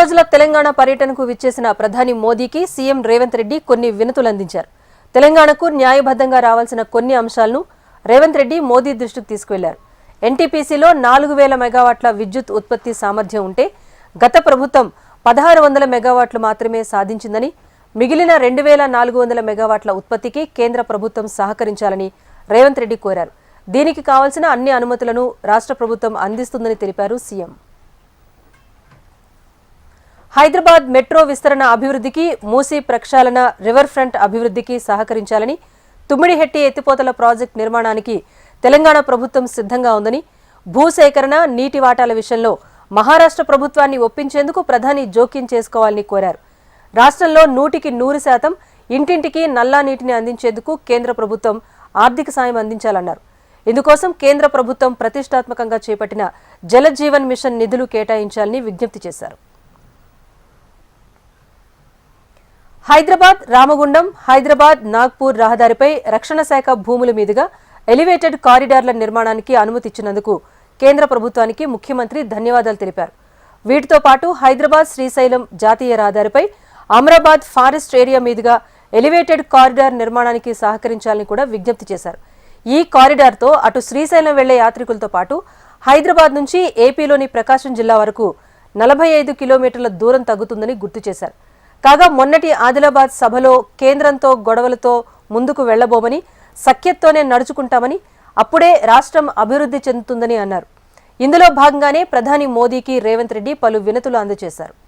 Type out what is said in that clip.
రోజుల తెలంగాణ పర్యటనకు విచ్చేసిన ప్రధాని మోదీకి సీఎం రేవంత్ రెడ్డి కొన్ని వినతులు అందించారు. తెలంగాణకు న్యాయబద్ధంగా రావాల్సిన కొన్ని అంశాలను రేవంత్ రెడ్డి మోదీ దృష్టికి తీసుకువెళ్లారు. ఎన్టీపీసీలో 4000 మెగావాట్ల విద్యుత్ ఉత్పత్తి సామర్థ్యం ఉంటే గత ప్రభుత్వం 1600 మెగావాట్లు మాత్రమే సాధించిందని, మిగిలిన 2400 మెగావాట్ల ఉత్పత్తికి కేంద్ర ప్రభుత్వం సహకరించాలని రేవంత్ రెడ్డి కోరారు. దీనికి కావాల్సిన అన్ని అనుమతులను రాష్ట్ర ప్రభుత్వం అందిస్తుందని తెలిపారు సీఎం. హైదరాబాద్ మెట్రో విస్తరణ అభివృద్ధికి, మూసీ ప్రక్షాళన, రివర్ ఫ్రంట్ అభివృద్ధికి సహకరించాలని, తుమ్మిడిహెట్టి ఎత్తిపోతల ప్రాజెక్టు నిర్మాణానికి తెలంగాణ ప్రభుత్వం సిద్ధంగా ఉందని, భూసేకరణ, నీటి వాటాల విషయంలో మహారాష్ట్ర ప్రభుత్వాన్ని ఒప్పించేందుకు ప్రధాని జోక్యం చేసుకోవాలని కోరారు. రాష్ట్రంలో 100% ఇంటింటికి నల్లా నీటిని అందించేందుకు కేంద్ర ప్రభుత్వం ఆర్థిక సాయం అందించాలన్నారు. ఇందుకోసం కేంద్ర ప్రభుత్వం ప్రతిష్టాత్మకంగా చేపట్టిన జలజీవన్ మిషన్ నిధులు కేటాయించాలని విజ్ఞప్తి చేశారు. హైదరాబాద్ రామగుండం, హైదరాబాద్ నాగ్పూర్ రహదారిపై రక్షణ శాఖ భూముల మీదుగా ఎలివేటెడ్ కారిడార్ల నిర్మాణానికి అనుమతి ఇచ్చినందుకు కేంద్ర ప్రభుత్వానికి ముఖ్యమంత్రి ధన్యవాదాలు తెలిపారు. వీటితో పాటు హైదరాబాద్ శ్రీశైలం జాతీయ రహదారిపై అమరాబాద్ ఫారెస్ట్ ఏరియా మీదుగా ఎలివేటెడ్ కారిడార్ నిర్మాణానికి సహకరించాలని కూడా విజ్ఞప్తి చేశారు. ఈ కారిడార్తో అటు శ్రీశైలం వెళ్లే యాత్రికులతో పాటు హైదరాబాద్ నుంచి ఏపీలోని ప్రకాశం జిల్లా వరకు 45 కిలోమీటర్ల దూరం తగ్గుతుందని గుర్తు చేశారు. కాగా మొన్నటి ఆదిలాబాద్ సభలో కేంద్రంతో గొడవలతో ముందుకు వెళ్లబోమని, సఖ్యతతోనే నడుచుకుంటామని, అప్పుడే రాష్ట్రం అభివృద్ధి చెందుతుందని అన్నారు. ఇందులో భాగంగానే ప్రధాని మోదీకి రేవంత్ రెడ్డి పలు వినతులు అందజేశారు.